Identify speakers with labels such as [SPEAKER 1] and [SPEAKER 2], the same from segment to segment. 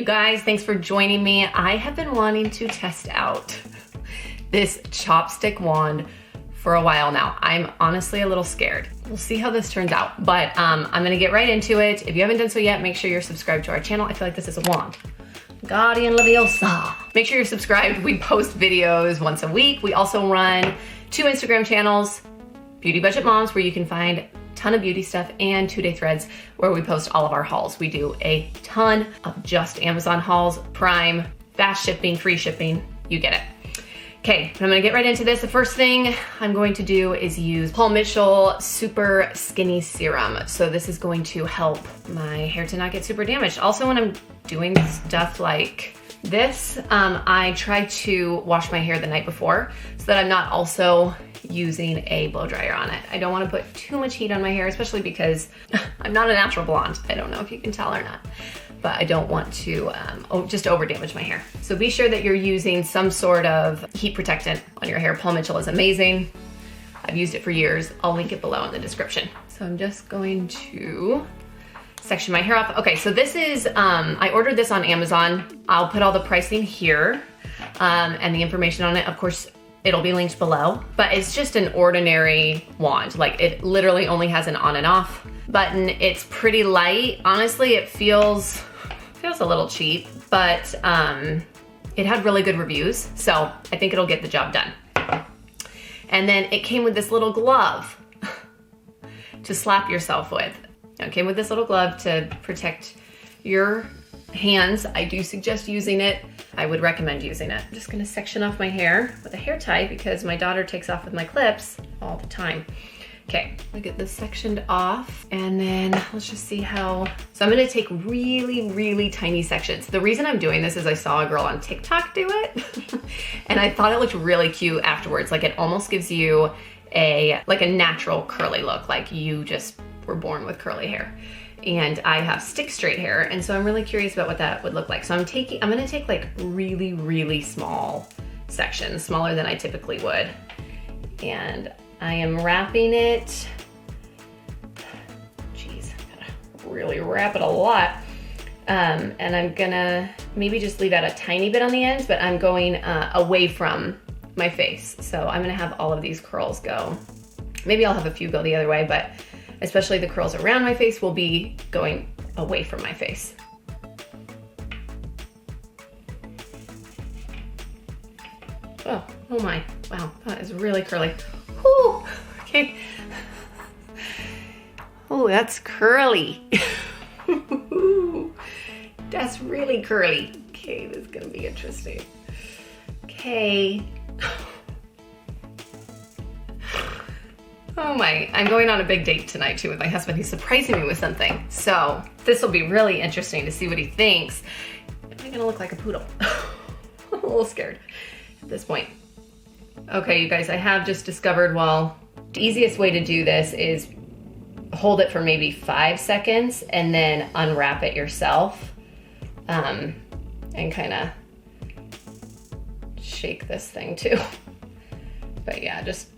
[SPEAKER 1] guys, thanks for joining me. I have been wanting to test out this chopstick wand for a while now. I'm honestly a little scared. We'll see how this turns out, but I'm gonna get right into it. If you haven't done so yet, make sure you're subscribed to our channel. I feel like this is a wand. Guardian Leviosa. Make sure you're subscribed. We post videos once a week. We also run 2 Instagram channels, Beauty Budget Moms, where you can find a ton of beauty stuff, and 2 Day Threads, where we post all of our hauls. We do a ton of just Amazon hauls, Prime, fast shipping, free shipping, you get it. Okay, I'm gonna get right into this. The first thing I'm going to do is use Paul Mitchell Super Skinny Serum. So this is going to help my hair to not get super damaged. Also, when I'm doing stuff like this, I try to wash my hair the night before so that I'm not also using a blow dryer on it. I don't want to put too much heat on my hair, especially because I'm not a natural blonde. I don't know if you can tell or not, but I don't want to just over damage my hair. So be sure that you're using some sort of heat protectant on your hair. Paul Mitchell is amazing. I've used it for years. I'll link it below in the description. So I'm just going to section my hair off. Okay, so this is, I ordered this on Amazon. I'll put all the pricing here and the information on it. Of course, it'll be linked below, but it's just an ordinary wand. Like, it literally only has an on and off button. It's pretty light. Honestly, it feels a little cheap, but it had really good reviews, so I think it'll get the job done. And then it came with this little glove to slap yourself with. It came with this little glove to protect your hands. I do suggest using it. I would recommend using it. I'm just gonna section off my hair with a hair tie because my daughter takes off with my clips all the time. Okay, I'll get this sectioned off, and then let's just see how. So I'm gonna take really, really tiny sections. The reason I'm doing this is I saw a girl on TikTok do it, and I thought it looked really cute afterwards. Like, it almost gives you a natural curly look, like you just were born with curly hair. And I have stick straight hair, and so I'm really curious about what that would look like. So I'm gonna take like really, really small sections, smaller than I typically would. And I am wrapping it. Jeez, gotta really wrap it a lot. And I'm gonna maybe just leave out a tiny bit on the ends, but I'm going away from my face. So I'm gonna have all of these curls go. Maybe I'll have a few go the other way, but especially the curls around my face will be going away from my face. Oh my, wow, that is really curly. Whew, okay. Oh, that's curly. That's really curly. Okay, this is gonna be interesting. Okay. Oh my, I'm going on a big date tonight too with my husband. He's surprising me with something. So this will be really interesting to see what he thinks. Am I gonna look like a poodle? I'm a little scared at this point. Okay, you guys, I have just discovered, well, the easiest way to do this is hold it for maybe 5 seconds and then unwrap it yourself and kind of shake this thing too. But yeah, just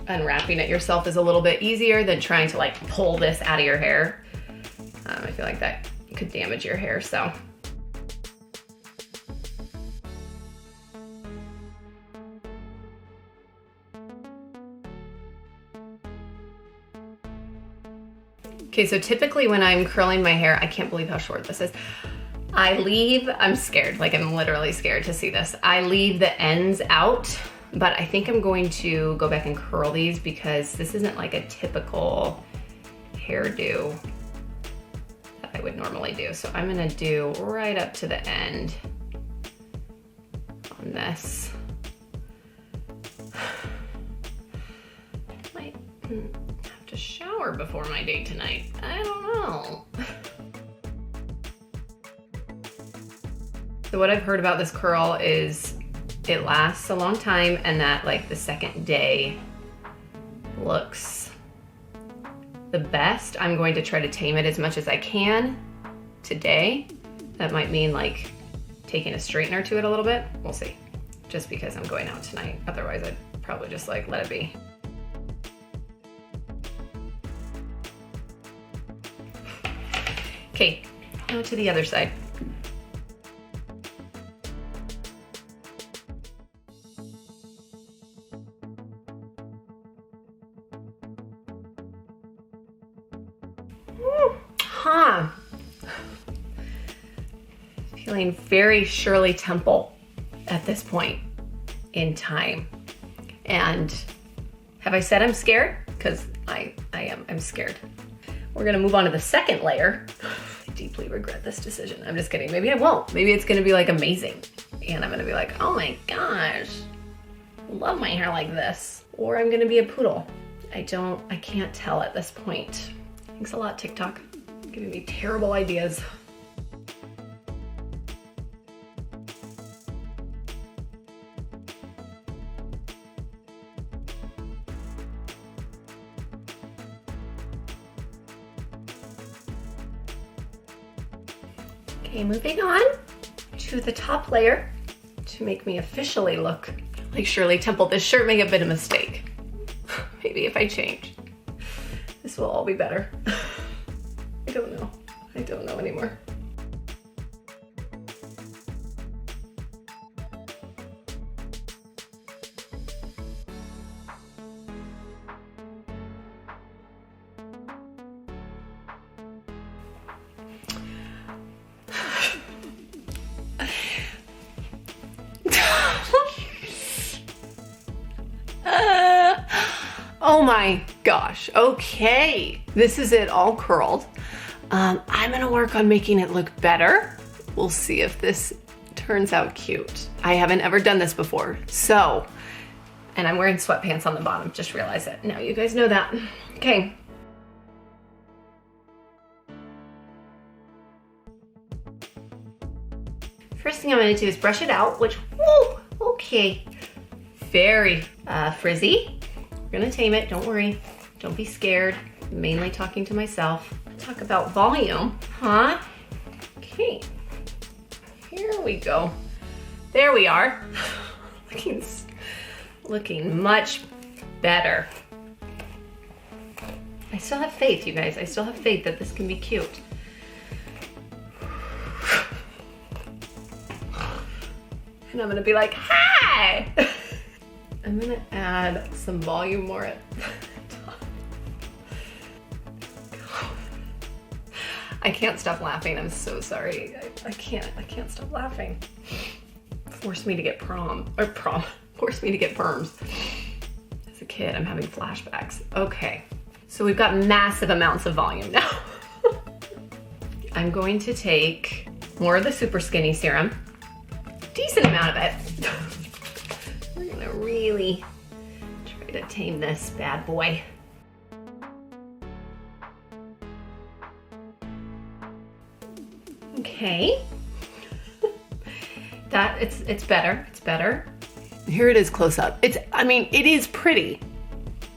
[SPEAKER 1] unwrapping it yourself is a little bit easier than trying to like pull this out of your hair. I feel like that could damage your hair, so. Okay, so typically when I'm curling my hair, I can't believe how short this is. I'm scared, like I'm literally scared to see this. I leave the ends out, but I think I'm going to go back and curl these because this isn't like a typical hairdo that I would normally do. So I'm gonna do right up to the end on this. Might have to shower before my date tonight. I don't know. So what I've heard about this curl is it lasts a long time, and that like the second day looks the best. I'm going to try to tame it as much as I can today. That might mean like taking a straightener to it a little bit. We'll see. Just because I'm going out tonight. Otherwise I'd probably just like let it be. Okay, now to the other side. Feeling very Shirley Temple at this point in time. And have I said I'm scared? Because I am, I'm scared. We're gonna move on to the second layer. I deeply regret this decision. I'm just kidding, maybe I won't. Maybe it's gonna be like amazing. And I'm gonna be like, oh my gosh, love my hair like this. Or I'm gonna be a poodle. I can't tell at this point. Thanks a lot, TikTok. Giving me terrible ideas. Okay, moving on to the top layer to make me officially look like Shirley Temple. This shirt may have been a mistake. Maybe if I change, this will all be better. I don't know. I don't know anymore. Oh my gosh, okay. This is it all curled. I'm gonna work on making it look better. We'll see if this turns out cute. I haven't ever done this before, so, and I'm wearing sweatpants on the bottom, just realize it. Now you guys know that. Okay. First thing I'm gonna do is brush it out, which, whoa, okay. Very frizzy. We're gonna tame it, don't worry. Don't be scared, I'm mainly talking to myself. Talk about volume, huh? Okay, here we go. There we are. Looking much better. I still have faith, you guys. I still have faith that this can be cute. And I'm gonna be like, hi! I'm gonna add some volume more at the top. I can't stop laughing, I'm so sorry. I can't stop laughing. Forced me to get forced me to get perms. As a kid, I'm having flashbacks. Okay, so we've got massive amounts of volume now. I'm going to take more of the Super Skinny Serum, decent amount of it. We're gonna really try to tame this bad boy. Okay. It's better, it's better. Here it is close up. I mean, it is pretty.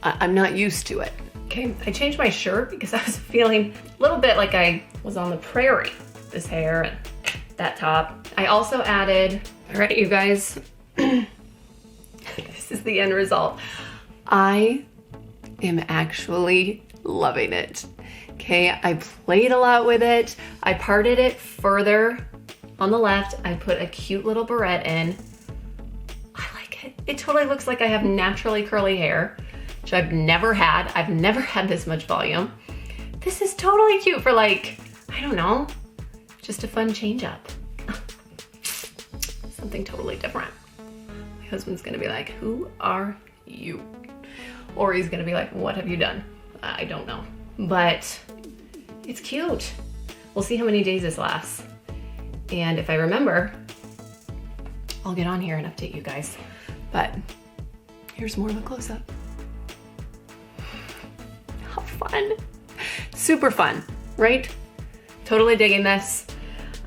[SPEAKER 1] I'm not used to it. Okay, I changed my shirt because I was feeling a little bit like I was on the prairie. This hair and that top. I also added, all right, you guys, this is the end result. I am actually loving it. Okay, I played a lot with it. I parted it further on the left. I put a cute little barrette in. I like it. It totally looks like I have naturally curly hair, which I've never had. I've never had this much volume. This is totally cute for, like, I don't know, just a fun change up. Something totally different. My husband's gonna be like, who are you? Or he's gonna be like, what have you done? I don't know, but it's cute. We'll see how many days this lasts. And if I remember, I'll get on here and update you guys. But here's more of a close-up. How fun. Super fun, right? Totally digging this.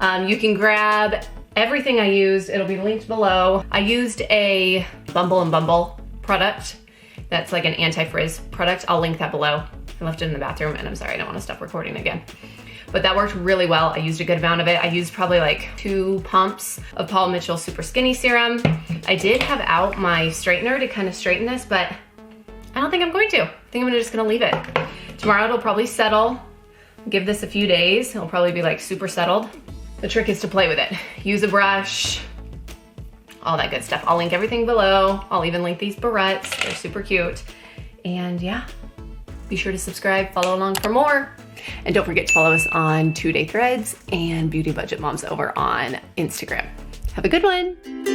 [SPEAKER 1] You can grab everything I used. It'll be linked below. I used a Bumble and Bumble product. That's like an anti-frizz product. I'll link that below. I left it in the bathroom and I'm sorry, I don't want to stop recording again. But that worked really well. I used a good amount of it. I used probably like 2 pumps of Paul Mitchell Super Skinny Serum. I did have out my straightener to kind of straighten this, but I don't think I'm going to. I think I'm just gonna leave it. Tomorrow it'll probably settle. Give this a few days. It'll probably be like super settled. The trick is to play with it. Use a brush, all that good stuff. I'll link everything below. I'll even link these barrettes. They're super cute. And yeah, be sure to subscribe, follow along for more. And don't forget to follow us on 2-Day Threads and Beauty Budget Moms over on Instagram. Have a good one.